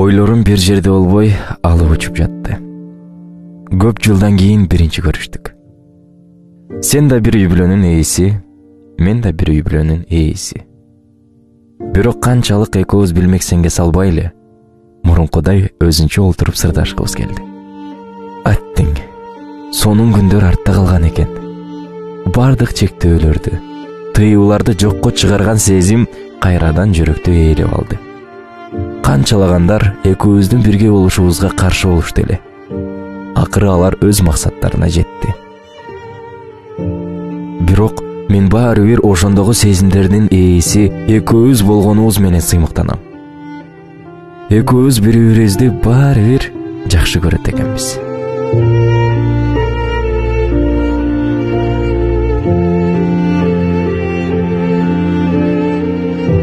Ойлорум бир жерде болбой, алып учуп жатты. Көп жылдан кийин биринчи көрүштүк. Сен да бир үй бүлөнүн ээси, мен да бир үй бүлөнүн ээси. Бирок канчалык экөөбүз билмексенге салбай эле, мурункудай өзүнчө олтуруп сырдашкыбыз келди. Айттың, сонун күндөр артта калган экен. Бардык чектөөлөрдү, тыюуларды жокко чыгарган сезим кайрадан жүрөктү ээлеп алды. Канчалагандар экөөбүздүн бирге болушубузга каршы болушту эле. Акыры алар өз максаттарына жетти. Бирок мен баары бир ошондогу сезимдердин ээси экөөбүз болгонубуз менен сыймыктанам. Экөөбүз бири-бирибизди баары бир жакшы көрөт экенбиз.